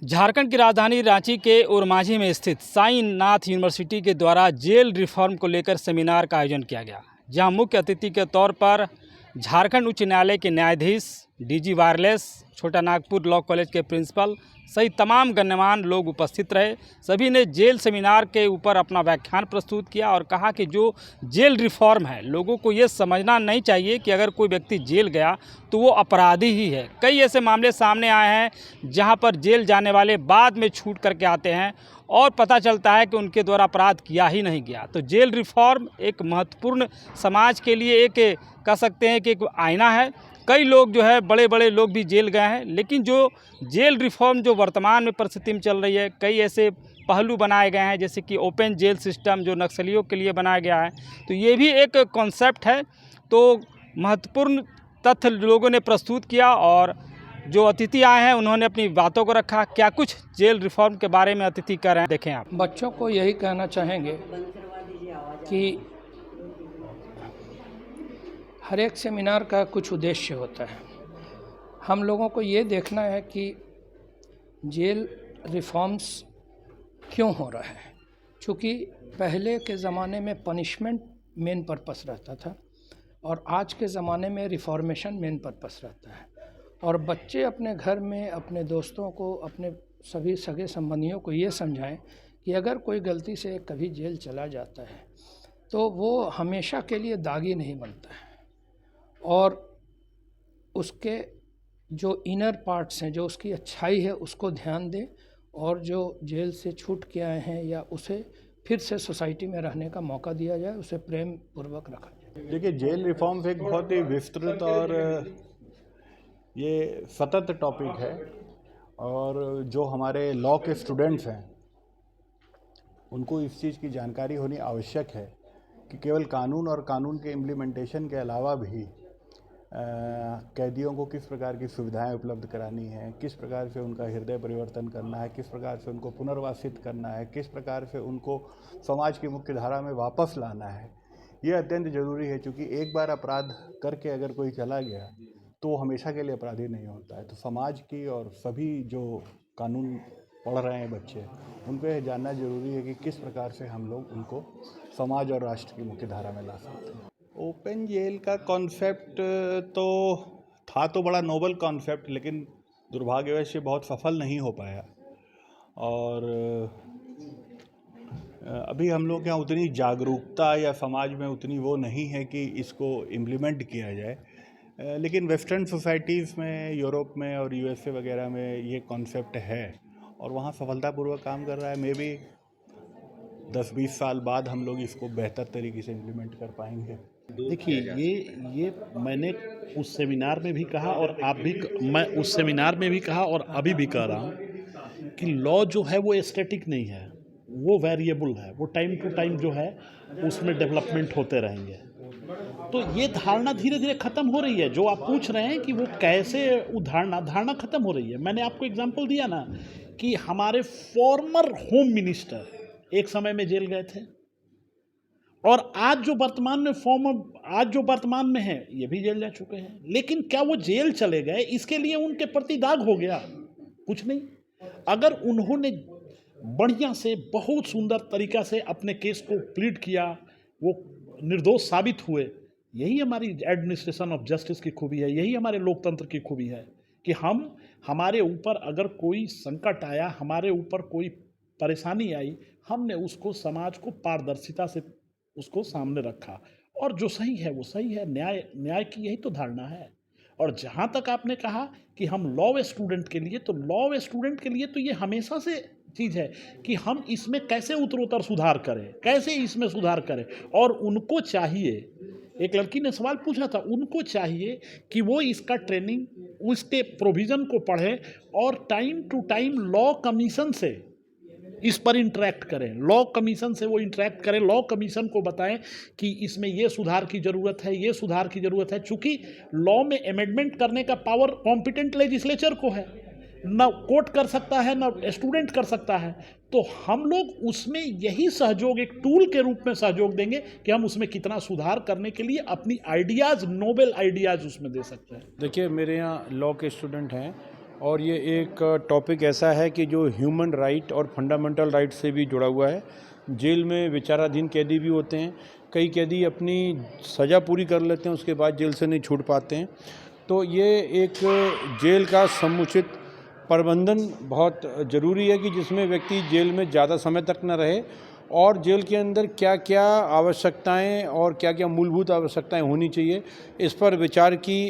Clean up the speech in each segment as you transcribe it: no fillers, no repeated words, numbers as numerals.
झारखंड की राजधानी रांची के ओरमांझी में स्थित साईं नाथ यूनिवर्सिटी के द्वारा जेल रिफॉर्म को लेकर सेमिनार का आयोजन किया गया, जहां मुख्य अतिथि के तौर पर झारखंड उच्च न्यायालय के न्यायाधीश, डीजी वायरलेस, छोटा नागपुर लॉ कॉलेज के प्रिंसिपल सहित तमाम गण्यमान्य लोग उपस्थित रहे। सभी ने जेल सेमिनार के ऊपर अपना व्याख्यान प्रस्तुत किया और कहा कि जो जेल रिफॉर्म है, लोगों को ये समझना नहीं चाहिए कि अगर कोई व्यक्ति जेल गया तो वो अपराधी ही है। कई ऐसे मामले सामने आए हैं जहां पर जेल जाने वाले बाद में छूट करके आते हैं और पता चलता है कि उनके द्वारा अपराध किया ही नहीं गया। तो जेल रिफॉर्म एक महत्वपूर्ण समाज के लिए एक कह सकते हैं कि एक आईना है। कई लोग जो है बड़े बड़े लोग भी जेल गए हैं, लेकिन जो जेल रिफॉर्म जो वर्तमान में परिस्थिति में चल रही है, कई ऐसे पहलू बनाए गए हैं जैसे कि ओपन जेल सिस्टम जो नक्सलियों के लिए बनाया गया है। तो ये भी एक कॉन्सेप्ट है। तो महत्वपूर्ण तथ्य लोगों ने प्रस्तुत किया और जो अतिथि आए हैं उन्होंने अपनी बातों को रखा। क्या कुछ जेल रिफॉर्म के बारे में अतिथि कह रहे हैं, देखें आप। बच्चों को यही कहना चाहेंगे कि हर एक सेमिनार का कुछ उद्देश्य होता है। हम लोगों को ये देखना है कि जेल रिफॉर्म्स क्यों हो रहा है। चूँकि पहले के ज़माने में पनिशमेंट मेन पर्पस रहता था और आज के ज़माने में रिफॉर्मेशन मेन पर्पस रहता है। और बच्चे अपने घर में अपने दोस्तों को, अपने सभी सगे संबंधियों को ये समझाएं कि अगर कोई गलती से कभी जेल चला जाता है तो वो हमेशा के लिए दागी नहीं बनता है और उसके जो इनर पार्ट्स हैं, जो उसकी अच्छाई है, उसको ध्यान दें और जो जेल से छूट के आए हैं या उसे फिर से सोसाइटी में रहने का मौका दिया जाए, उसे प्रेम पूर्वक रखा जाए। देखिए, जेल रिफॉर्म्स एक बहुत ही विस्तृत और ये सतत टॉपिक है और जो हमारे लॉ के स्टूडेंट्स हैं उनको इस चीज़ की जानकारी होनी आवश्यक है कि केवल कानून और कानून के इम्प्लीमेंटेशन के अलावा भी कैदियों को किस प्रकार की सुविधाएं उपलब्ध करानी है, किस प्रकार से उनका हृदय परिवर्तन करना है, किस प्रकार से उनको पुनर्वासित करना है, किस प्रकार से उनको समाज की मुख्य धारा में वापस लाना है। ये अत्यंत ज़रूरी है, क्योंकि एक बार अपराध करके अगर कोई चला गया तो वो हमेशा के लिए अपराधी नहीं होता है। तो समाज की और सभी जो कानून पढ़ रहे हैं बच्चे, उनको यह जानना जरूरी है कि किस प्रकार से हम लोग उनको समाज और राष्ट्र की मुख्य धारा में ला सकते हैं। ओपन जेल का कॉन्सेप्ट तो बड़ा नोबल कॉन्सेप्ट, लेकिन दुर्भाग्यवश बहुत सफल नहीं हो पाया और अभी हम लोग के यहाँ उतनी जागरूकता या समाज में उतनी वो नहीं है कि इसको इम्प्लीमेंट किया जाए। लेकिन वेस्टर्न सोसाइटीज़ में, यूरोप में और यूएसए वगैरह में ये कॉन्सेप्ट है और वहाँ सफलतापूर्वक काम कर रहा है। मे बी 10-20 साल बाद हम लोग इसको बेहतर तरीके से इम्प्लीमेंट कर पाएंगे। देखिए, ये मैंने उस सेमिनार में भी कहा और मैं उस सेमिनार में भी कहा और अभी भी कह रहा हूँ कि लॉ जो है वो स्टैटिक नहीं है, वो वेरिएबल है। वो टाइम टू टाइम जो है उसमें डेवलपमेंट होते रहेंगे। तो ये धारणा धीरे धीरे ख़त्म हो रही है। जो आप पूछ रहे हैं कि वो कैसे, वो धारणा ख़त्म हो रही है। मैंने आपको एग्जांपल दिया ना कि हमारे फॉर्मर होम मिनिस्टर एक समय में जेल गए थे और आज जो वर्तमान में है ये भी जेल जा चुके हैं। लेकिन क्या वो जेल चले गए इसके लिए उनके प्रति दाग हो गया? कुछ नहीं। अगर उन्होंने बढ़िया से, बहुत सुंदर तरीका से अपने केस को प्लीड किया, वो निर्दोष साबित हुए, यही हमारी एडमिनिस्ट्रेशन ऑफ जस्टिस की खूबी है, यही हमारे लोकतंत्र की खूबी है कि हमारे ऊपर अगर कोई संकट आया, हमारे ऊपर कोई परेशानी आई, हमने उसको, समाज को पारदर्शिता से उसको सामने रखा और जो सही है वो सही है। न्याय की यही तो धारणा है। और जहाँ तक आपने कहा कि हम लॉ स्टूडेंट के लिए तो ये हमेशा से चीज़ है कि हम इसमें कैसे उत्तरोत्तर सुधार करें, कैसे इसमें सुधार करें। और उनको चाहिए, एक लड़की ने सवाल पूछा था, उनको चाहिए कि वो इसका ट्रेनिंग, उसके प्रोविज़न को पढ़ें और time to time law commission से इस पर इंटरेक्ट करें। लॉ कमीशन से वो इंटरेक्ट करें, लॉ कमीशन को बताएं कि इसमें ये सुधार की ज़रूरत है, ये सुधार की ज़रूरत है। चूँकि लॉ में अमेंडमेंट करने का पावर कॉम्पिटेंट लेजिस्लेचर को है, ना कोर्ट कर सकता है ना स्टूडेंट कर सकता है। तो हम लोग उसमें यही सहयोग, एक टूल के रूप में सहयोग देंगे कि हम उसमें कितना सुधार करने के लिए अपनी आइडियाज़, नोबेल आइडियाज़ उसमें दे सकते हैं। देखिए, मेरे यहाँ लॉ के स्टूडेंट हैं और ये एक टॉपिक ऐसा है कि जो ह्यूमन राइट और फंडामेंटल राइट से भी जुड़ा हुआ है। जेल में विचाराधीन कैदी भी होते हैं, कई कैदी अपनी सज़ा पूरी कर लेते हैं, उसके बाद जेल से नहीं छूट पाते हैं। तो ये एक जेल का समुचित प्रबंधन बहुत ज़रूरी है कि जिसमें व्यक्ति जेल में ज़्यादा समय तक न रहे और जेल के अंदर क्या क्या आवश्यकताएं और क्या क्या मूलभूत आवश्यकताएं होनी चाहिए, इस पर विचार की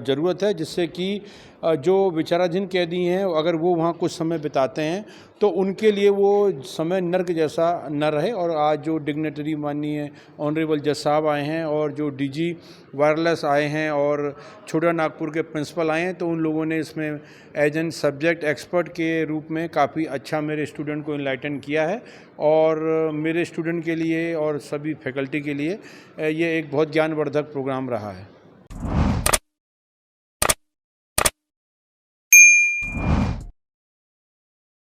ज़रूरत है, जिससे कि जो विचाराधीन कैदी हैं अगर वो वहाँ कुछ समय बिताते हैं तो उनके लिए वो समय नर्क जैसा न रहे। और आज जो डिग्नेटरी माननीय ऑनरेबल जज साहब आए हैं और जो डीजी वायरलेस आए हैं और छोटा नागपुर के प्रिंसिपल आए हैं, तो उन लोगों ने इसमें एज एन सब्जेक्ट एक्सपर्ट के रूप में काफ़ी अच्छा मेरे स्टूडेंट को इनलाइटन किया है। और मेरे स्टूडेंट के लिए और सभी फैकल्टी के लिए ये एक बहुत ज्ञानवर्धक प्रोग्राम रहा है।